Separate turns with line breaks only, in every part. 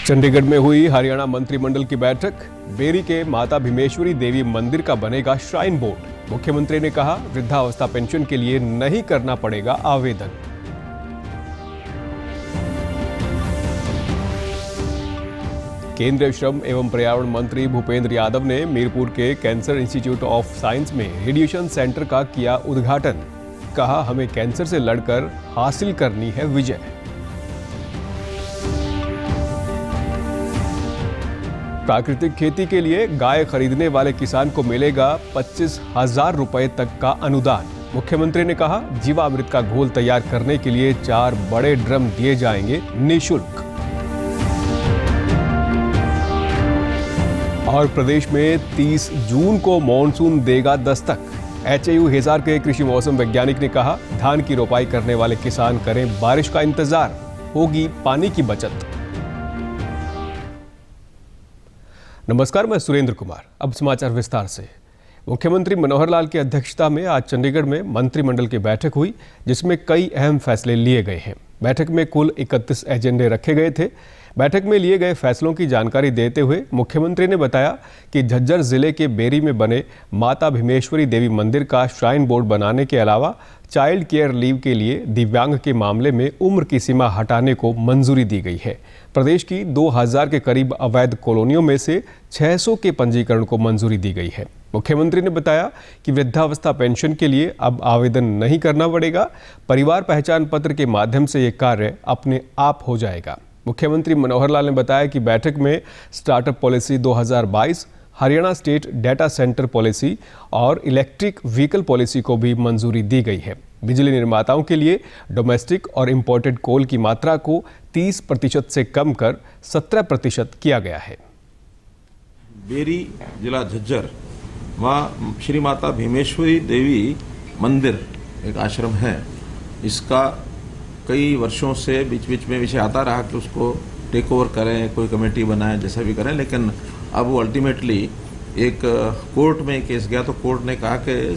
चंडीगढ़ में हुई हरियाणा मंत्रिमंडल की बैठक। बेरी के माता भीमेश्वरी देवी मंदिर का बनेगा श्राइन बोर्ड। मुख्यमंत्री ने कहा, वृद्धावस्था पेंशन के लिए नहीं करना पड़ेगा आवेदन। केंद्रीय श्रम एवं पर्यावरण मंत्री भूपेंद्र यादव ने मीरपुर के कैंसर इंस्टीट्यूट ऑफ साइंस में रेडिएशन सेंटर का किया उद्घाटन। कहा, हमें कैंसर से लड़कर हासिल करनी है विजय। प्राकृतिक खेती के लिए गाय खरीदने वाले किसान को मिलेगा 25,000 रुपए तक का अनुदान। मुख्यमंत्री ने कहा, जीवामृत का घोल तैयार करने के लिए 4 बड़े ड्रम दिए जाएंगे निःशुल्क। और प्रदेश में 30 जून को मॉनसून देगा दस्तक। HAU हिसार के कृषि मौसम वैज्ञानिक ने कहा, धान की रोपाई करने वाले किसान करें बारिश का इंतजार, होगी पानी की बचत। नमस्कार, मैं सुरेंद्र कुमार। अब समाचार विस्तार से। मुख्यमंत्री मनोहर लाल की अध्यक्षता में आज चंडीगढ़ में मंत्रिमंडल की बैठक हुई, जिसमें कई अहम फैसले लिए गए हैं। बैठक में कुल 31 एजेंडे रखे गए थे। बैठक में लिए गए फैसलों की जानकारी देते हुए मुख्यमंत्री ने बताया कि झज्जर जिले के बेरी में बने माता भीमेश्वरी देवी मंदिर का श्राइन बोर्ड बनाने के अलावा चाइल्ड केयर लीव के लिए दिव्यांग के मामले में उम्र की सीमा हटाने को मंजूरी दी गई है। प्रदेश की 2000 के करीब अवैध कॉलोनियों में से 600 के पंजीकरण को मंजूरी दी गई है। मुख्यमंत्री ने बताया कि वृद्धावस्था पेंशन के लिए अब आवेदन नहीं करना पड़ेगा। परिवार पहचान पत्र के माध्यम से ये कार्य अपने आप हो जाएगा। मुख्यमंत्री मनोहर लाल ने बताया कि बैठक में startup policy 2022, Haryana state data centre policy और इलेक्ट्रिक व्हीकल पॉलिसी को भी मंजूरी दी गई है। बिजली निर्माताओं के लिए डोमेस्टिक और इंपोर्टेड कोल की मात्रा को 30% से कम कर 17% किया गया है।
बेरी जिला झज्जर वहाँ श्री माता भीमेश्वरी देवी मंदिर एक आश्रम है। इसका कई वर्षों से बीच बीच में विषय आता रहा कि उसको टेक ओवर करें, कोई कमेटी बनाएं, जैसा भी करें, लेकिन अब वो अल्टीमेटली एक कोर्ट में केस गया तो कोर्ट ने कहा कि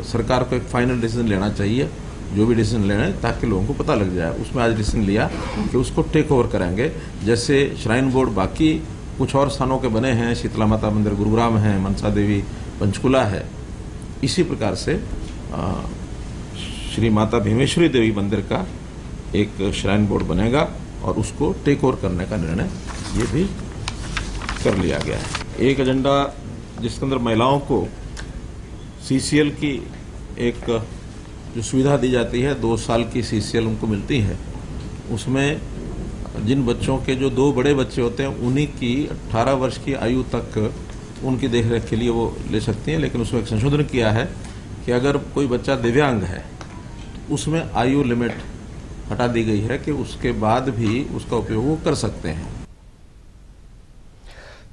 सरकार को एक फाइनल डिसीजन लेना चाहिए, जो भी डिसीजन लेना है, ताकि लोगों को पता लग जाए। उसमें आज डिसीजन लिया कि उसको टेक ओवर करेंगे। जैसे श्राइन बोर्ड बाकी कुछ और स्थानों के बने हैं, शीतला माता मंदिर गुरुग्राम है, मनसा देवी पंचकुला है, इसी प्रकार से श्री माता भीमेश्वरी देवी मंदिर का एक श्राइन बोर्ड बनेगा और उसको टेक ओवर करने का निर्णय ये भी कर लिया गया है। एक एजेंडा जिसके अंदर महिलाओं को CCL की एक जो सुविधा दी जाती है, 2 साल की CCL उनको मिलती है। उसमें जिन बच्चों के जो 2 बड़े बच्चे होते हैं, उन्हीं की 18 वर्ष की आयु तक उनकी देखरेख के लिए वो ले सकती हैं। लेकिन उसमें एक संशोधन किया है कि अगर कोई बच्चा दिव्यांग है तो उसमें आयु लिमिट हटा दी गई है कि उसके बाद भी उसका उपयोग वो कर सकते हैं।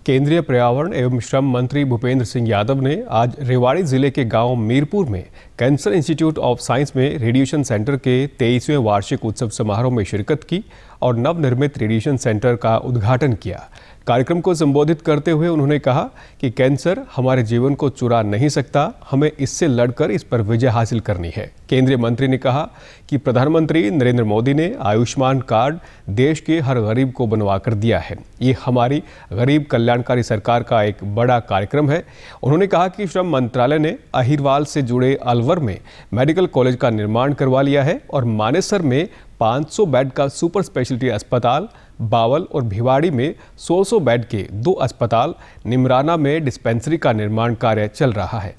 केंद्रीय पर्यावरण एवं श्रम मंत्री भूपेंद्र सिंह यादव ने आज रेवाड़ी जिले के गांव मीरपुर में कैंसर इंस्टीट्यूट ऑफ साइंस में रेडिएशन सेंटर के 23वें वार्षिक उत्सव समारोह में शिरकत की और नवनिर्मित रेडिएशन सेंटर का उद्घाटन किया। कार्यक्रम को संबोधित करते हुए उन्होंने कहा कि कैंसर हमारे जीवन को चुरा नहीं सकता, हमें इससे लड़कर इस पर विजय हासिल करनी है। केंद्रीय मंत्री ने कहा कि प्रधानमंत्री नरेंद्र मोदी ने आयुष्मान कार्ड देश के हर गरीब को बनवा कर दिया है। ये हमारी गरीब कल्याणकारी सरकार का एक बड़ा कार्यक्रम है। उन्होंने कहा कि श्रम मंत्रालय ने अहिरवाल से जुड़े अलवर में मेडिकल कॉलेज का निर्माण करवा लिया है और मानेसर में 500 बेड का सुपर स्पेशलिटी अस्पताल, बावल और भिवाड़ी में 100 बेड के 2 अस्पताल, निमराना में डिस्पेंसरी का निर्माण कार्य चल रहा है।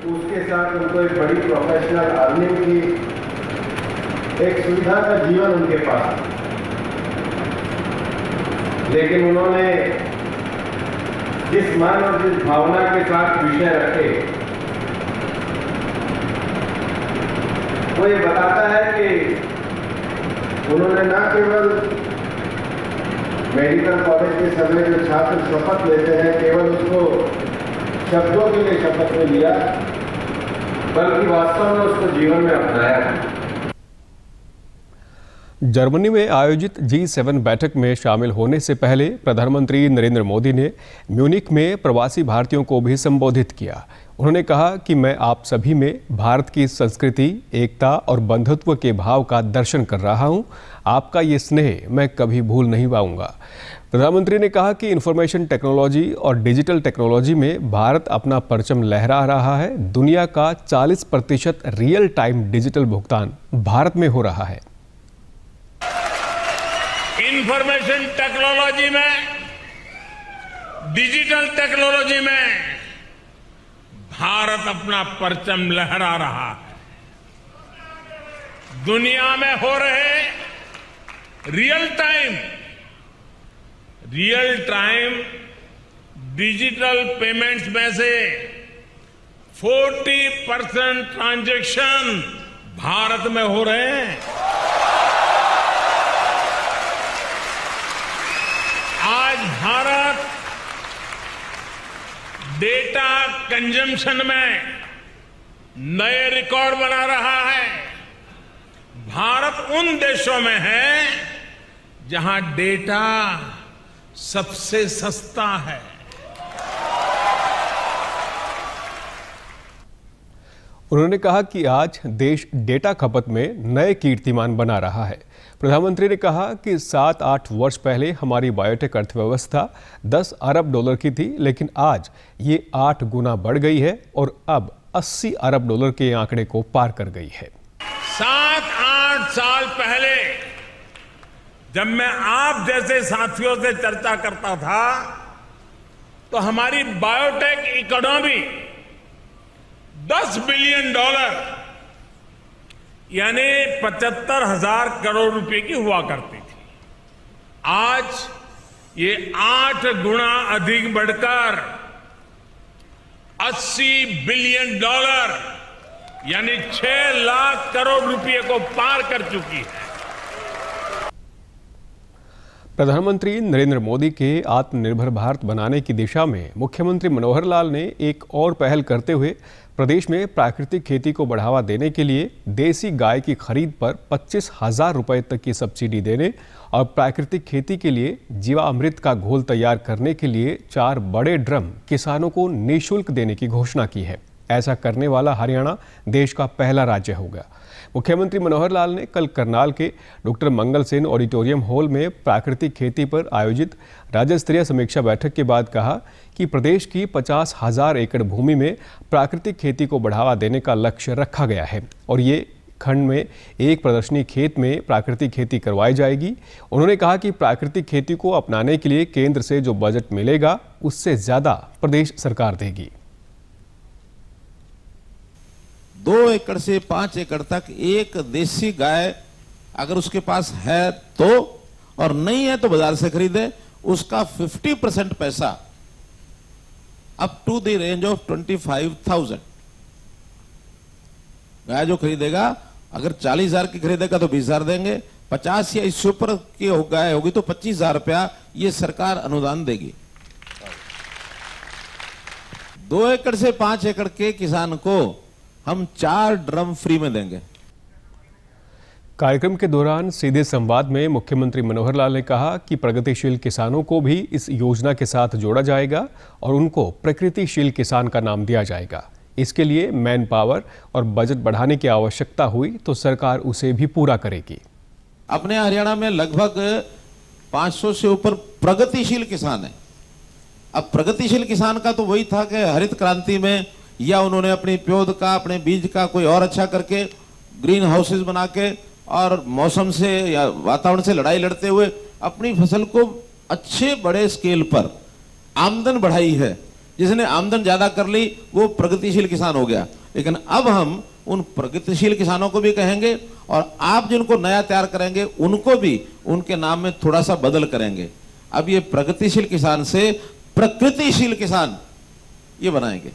उसके साथ उनको एक बड़ी प्रोफेशनल अर्निंग की एक सुविधा का जीवन उनके पास, लेकिन उन्होंने जिस मन और जिस भावना के साथ विषय रखे, वो ये बताता है कि उन्होंने न केवल मेडिकल कॉलेज के समय जो छात्र शपथ लेते हैं केवल उसको शब्दों के लिए शपथ में लिया, बल्कि वास्तव में उसको जीवन में अपनाया।
जर्मनी में आयोजित G7 बैठक में शामिल होने से पहले प्रधानमंत्री नरेंद्र मोदी ने म्यूनिख में प्रवासी भारतीयों को भी संबोधित किया। उन्होंने कहा कि मैं आप सभी में भारत की संस्कृति, एकता और बंधुत्व के भाव का दर्शन कर रहा हूं। आपका ये स्नेह मैं कभी भूल नहीं पाऊंगा। प्रधानमंत्री ने कहा कि इंफॉर्मेशन टेक्नोलॉजी और डिजिटल टेक्नोलॉजी में भारत अपना परचम लहरा रहा है। दुनिया का 40% रियल टाइम डिजिटल भुगतान भारत में हो रहा है।
इंफॉर्मेशन टेक्नोलॉजी में, डिजिटल टेक्नोलॉजी में भारत अपना परचम लहरा रहा है। दुनिया में हो रहे रियल टाइम डिजिटल पेमेंट्स में से 40% ट्रांजैक्शन भारत में हो रहे हैं। आज भारत डेटा कंजम्पशन में नए रिकॉर्ड बना रहा है। भारत उन देशों में है जहां डेटा सबसे सस्ता है।
उन्होंने कहा कि आज देश डेटा खपत में नए कीर्तिमान बना रहा है। प्रधानमंत्री ने कहा कि 7-8 वर्ष पहले हमारी बायोटेक अर्थव्यवस्था $10 अरब की थी, लेकिन आज ये 8 गुना बढ़ गई है और अब $80 अरब के आंकड़े को पार कर गई है।
7-8 साल पहले जब मैं आप जैसे साथियों से चर्चा करता था तो हमारी बायोटेक इकोनॉमी $10 बिलियन यानी 75,000 करोड़ रुपए की हुआ करती थी। आज ये 8 गुना अधिक बढ़कर $80 बिलियन यानी 6 लाख करोड़ रुपए को पार कर चुकी है।
प्रधानमंत्री नरेंद्र मोदी के आत्मनिर्भर भारत बनाने की दिशा में मुख्यमंत्री मनोहर लाल ने एक और पहल करते हुए प्रदेश में प्राकृतिक खेती को बढ़ावा देने के लिए देसी गाय की खरीद पर 25,000 रुपए तक की सब्सिडी देने और प्राकृतिक खेती के लिए जीवामृत का घोल तैयार करने के लिए 4 बड़े ड्रम किसानों को निःशुल्क देने की घोषणा की है। ऐसा करने वाला हरियाणा देश का पहला राज्य होगा। मुख्यमंत्री मनोहर लाल ने कल करनाल के डॉक्टर मंगल सेन ऑडिटोरियम हॉल में प्राकृतिक खेती पर आयोजित राज्य स्तरीय समीक्षा बैठक के बाद कहा कि प्रदेश की 50,000 एकड़ भूमि में प्राकृतिक खेती को बढ़ावा देने का लक्ष्य रखा गया है और ये खंड में एक प्रदर्शनी खेत में प्राकृतिक खेती करवाई जाएगी। उन्होंने कहा कि प्राकृतिक खेती को अपनाने के लिए केंद्र से जो बजट मिलेगा उससे ज्यादा प्रदेश सरकार देगी।
2 एकड़ से 5 एकड़ तक एक देसी गाय अगर उसके पास है तो, और नहीं है तो बाजार से खरीदे, उसका 50% पैसा up to the range of 25,000 गाय जो खरीदेगा, अगर 40,000 की खरीदेगा तो 20,000 देंगे, 50 या इससे ऊपर की गाय होगी तो 25,000 रुपया ये सरकार अनुदान देगी। 2 एकड़ से 5 एकड़ के किसान को हम 4 ड्रम फ्री में देंगे।
कार्यक्रम के दौरान सीधे संवाद में मुख्यमंत्री मनोहर लाल ने कहा कि प्रगतिशील किसानों को भी इस योजना के साथ जोड़ा जाएगा और उनको प्रकृतिशील किसान का नाम दिया जाएगा। इसके लिए मैन पावर और बजट बढ़ाने की आवश्यकता हुई तो सरकार उसे भी पूरा करेगी।
अपने हरियाणा में लगभग 500 से ऊपर प्रगतिशील किसान है। अब प्रगतिशील किसान का तो वही था कि हरित क्रांति में या उन्होंने अपनी प्योद का, अपने बीज का कोई और अच्छा करके ग्रीन हाउसेज बना के और मौसम से या वातावरण से लड़ाई लड़ते हुए अपनी फसल को अच्छे बड़े स्केल पर आमदन बढ़ाई है। जिसने आमदन ज्यादा कर ली वो प्रगतिशील किसान हो गया। लेकिन अब हम उन प्रगतिशील किसानों को भी कहेंगे और आप जिनको नया तैयार करेंगे उनको भी उनके नाम में थोड़ा सा बदल करेंगे। अब ये प्रगतिशील किसान से प्रकृतिशील किसान ये बनाएंगे।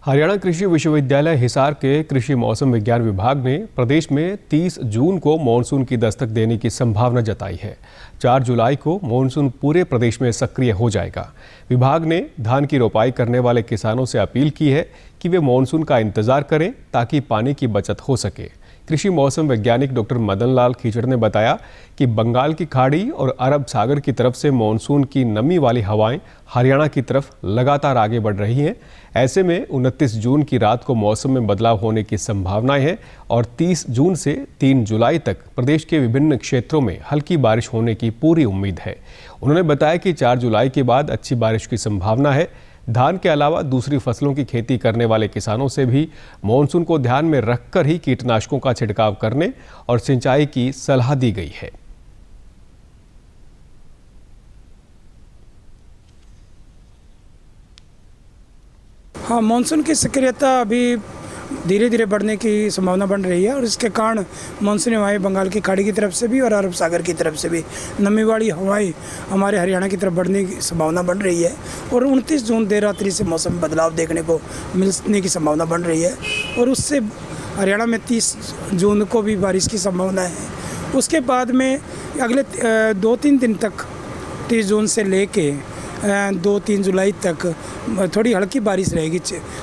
हरियाणा कृषि विश्वविद्यालय हिसार के कृषि मौसम विज्ञान विभाग ने प्रदेश में 30 जून को मानसून की दस्तक देने की संभावना जताई है। 4 जुलाई को मानसून पूरे प्रदेश में सक्रिय हो जाएगा। विभाग ने धान की रोपाई करने वाले किसानों से अपील की है कि वे मानसून का इंतजार करें ताकि पानी की बचत हो सके। कृषि मौसम वैज्ञानिक डॉक्टर मदन लाल खीचड़ ने बताया कि बंगाल की खाड़ी और अरब सागर की तरफ से मानसून की नमी वाली हवाएं हरियाणा की तरफ लगातार आगे बढ़ रही हैं। ऐसे में 29 जून की रात को मौसम में बदलाव होने की संभावनाएं हैं और 30 जून से 3 जुलाई तक प्रदेश के विभिन्न क्षेत्रों में हल्की बारिश होने की पूरी उम्मीद है। उन्होंने बताया कि 4 जुलाई के बाद अच्छी बारिश की संभावना है। धान के अलावा दूसरी फसलों की खेती करने वाले किसानों से भी मानसून को ध्यान में रखकर ही कीटनाशकों का छिड़काव करने और सिंचाई की सलाह दी गई है।
हाँ, मानसून की सक्रियता अभी धीरे धीरे बढ़ने की संभावना बन रही है और इसके कारण मानसूनी हवाएं बंगाल की खाड़ी की तरफ से भी और अरब सागर की तरफ से भी नमी वाली हवाएं हमारे हरियाणा की तरफ बढ़ने की संभावना बन रही है और 29 जून देर रात्रि से मौसम में बदलाव देखने को मिलने की संभावना बन रही है और उससे हरियाणा में 30 जून को भी बारिश की संभावना है। उसके बाद में अगले 2-3 दिन तक 30 जून से लेके 2-3 जुलाई तक थोड़ी हल्की बारिश रहेगी,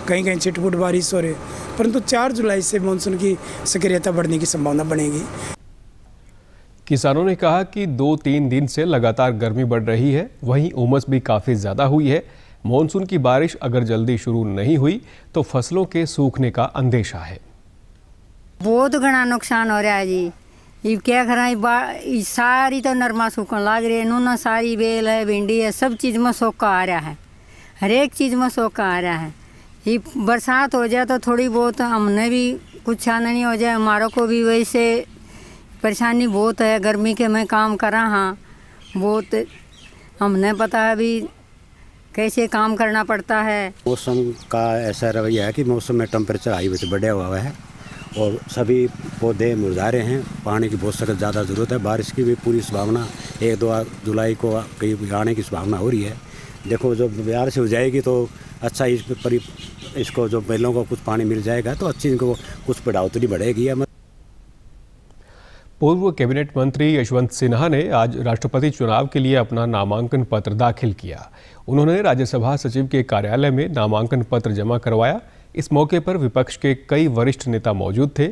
कहीं कहीं छिटपुट बारिश हो रही, परंतु 4 जुलाई से मानसून की सक्रियता बढ़ने की संभावना बनेगी।
किसानों ने कहा कि 2-3 दिन से लगातार गर्मी बढ़ रही है, वहीं उमस भी काफ़ी ज़्यादा हुई है। मानसून की बारिश अगर जल्दी शुरू नहीं हुई तो फसलों के सूखने का अंदेशा है।
बहुत घना नुकसान हो रहा है जी। ये क्या करें, सारी तो नरमा सूखन लग रही है, नूना सारी बेल है, भिंडी है, सब चीज़ में सोखा आ रहा है, हर एक चीज़ में सोखा आ रहा है। ये बरसात हो जाए तो थोड़ी बहुत हमने भी कुछ आमदनी हो जाए, हमारों को भी वैसे परेशानी बहुत है। गर्मी के मैं काम कर रहा हाँ, बहुत हमने पता है अभी कैसे काम करना पड़ता है।
मौसम का ऐसा रवैया है कि मौसम में टेम्परेचर हाई वजह बढ़ा हुआ है और सभी पौधे मुरझा रहे हैं। पानी की बहुत सख्त ज़्यादा ज़रूरत है। बारिश की भी पूरी संभावना 1-2 जुलाई को कहीं आने की संभावना हो रही है। देखो जो बिहार से हो जाएगी तो अच्छा इसको जो बैलों को कुछ पानी मिल जाएगा तो अच्छी इनको कुछ बढ़ोतरी बढ़ेगी।
पूर्व कैबिनेट मंत्री यशवंत सिन्हा ने आज राष्ट्रपति चुनाव के लिए अपना नामांकन पत्र दाखिल किया। उन्होंने राज्यसभा सचिव के कार्यालय में नामांकन पत्र जमा करवाया। इस मौके पर विपक्ष के कई वरिष्ठ नेता मौजूद थे।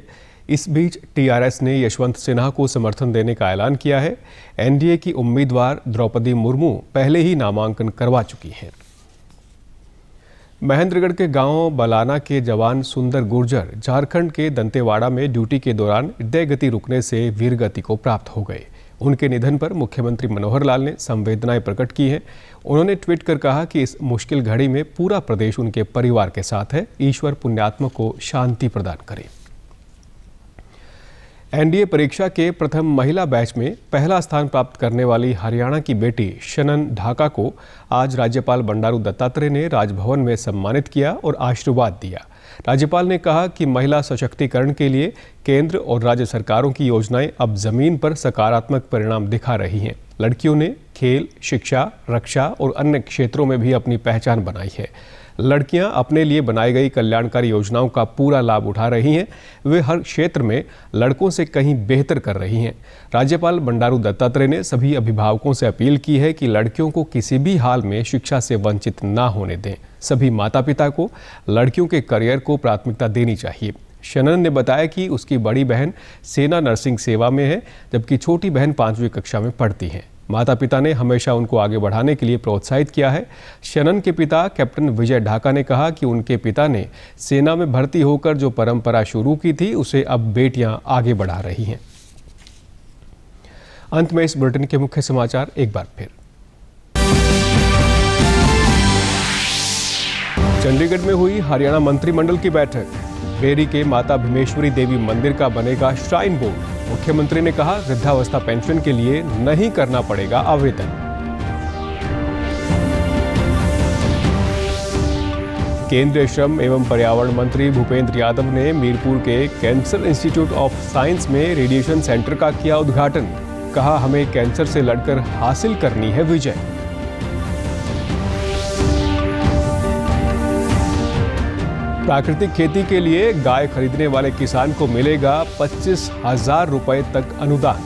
इस बीच टीआरएस ने यशवंत सिन्हा को समर्थन देने का ऐलान किया है। एनडीए की उम्मीदवार द्रौपदी मुर्मू पहले ही नामांकन करवा चुकी हैं। महेंद्रगढ़ के गांव बलाना के जवान सुंदर गुर्जर झारखंड के दंतेवाड़ा में ड्यूटी के दौरान हृदय गति रुकने से वीरगति को प्राप्त हो गए। उनके निधन पर मुख्यमंत्री मनोहर लाल ने संवेदनाएं प्रकट की हैं। उन्होंने ट्वीट कर कहा कि इस मुश्किल घड़ी में पूरा प्रदेश उनके परिवार के साथ है। ईश्वर पुण्यात्मा को शांति प्रदान करे। एनडीए परीक्षा के प्रथम महिला बैच में पहला स्थान प्राप्त करने वाली हरियाणा की बेटी शनन ढाका को आज राज्यपाल बंडारू दत्तात्रेय ने राजभवन में सम्मानित किया और आशीर्वाद दिया। राज्यपाल ने कहा कि महिला सशक्तिकरण के लिए केंद्र और राज्य सरकारों की योजनाएं अब जमीन पर सकारात्मक परिणाम दिखा रही हैं। लड़कियों ने खेल, शिक्षा, रक्षा और अन्य क्षेत्रों में भी अपनी पहचान बनाई है। लड़कियां अपने लिए बनाई गई कल्याणकारी योजनाओं का पूरा लाभ उठा रही हैं। वे हर क्षेत्र में लड़कों से कहीं बेहतर कर रही हैं। राज्यपाल बंडारू दत्तात्रेय ने सभी अभिभावकों से अपील की है कि लड़कियों को किसी भी हाल में शिक्षा से वंचित ना होने दें। सभी माता पिता को लड़कियों के करियर को प्राथमिकता देनी चाहिए। शनन ने बताया कि उसकी बड़ी बहन सेना नर्सिंग सेवा में है, जबकि छोटी बहन 5वीं कक्षा में पढ़ती है। माता पिता ने हमेशा उनको आगे बढ़ाने के लिए प्रोत्साहित किया है। शनन के पिता कैप्टन विजय ढाका ने कहा कि उनके पिता ने सेना में भर्ती होकर जो परंपरा शुरू की थी उसे अब बेटियां आगे बढ़ा रही हैं। अंत में इस बुलेटिन के मुख्य समाचार एक बार फिर। चंडीगढ़ में हुई हरियाणा मंत्रिमंडल की बैठक। बेरी के माता भीमेश्वरी देवी मंदिर का बनेगा श्राइन बोर्ड। मुख्यमंत्री ने कहा वृद्धावस्था पेंशन के लिए नहीं करना पड़ेगा आवेदन। केंद्रीय श्रम एवं पर्यावरण मंत्री भूपेंद्र यादव ने मीरपुर के कैंसर इंस्टीट्यूट ऑफ साइंस में रेडिएशन सेंटर का किया उद्घाटन। कहा हमें कैंसर से लड़कर हासिल करनी है विजय। प्राकृतिक खेती के लिए गाय खरीदने वाले किसान को मिलेगा 25,000 रुपए तक अनुदान।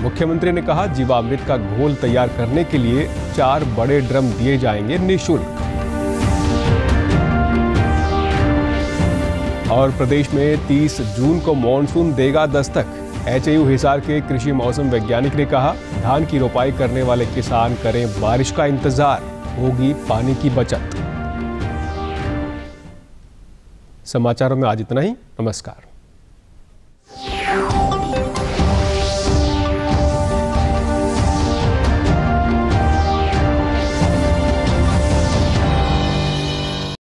मुख्यमंत्री ने कहा जीवामृत का घोल तैयार करने के लिए 4 बड़े ड्रम दिए जाएंगे निःशुल्क। और प्रदेश में 30 जून को मॉनसून देगा दस्तक। एचएयू हिसार के कृषि मौसम वैज्ञानिक ने कहा, धान की रोपाई करने वाले किसान करें बारिश का इंतजार, होगी पानी की बचत। समाचारों में आज इतना ही। नमस्कार।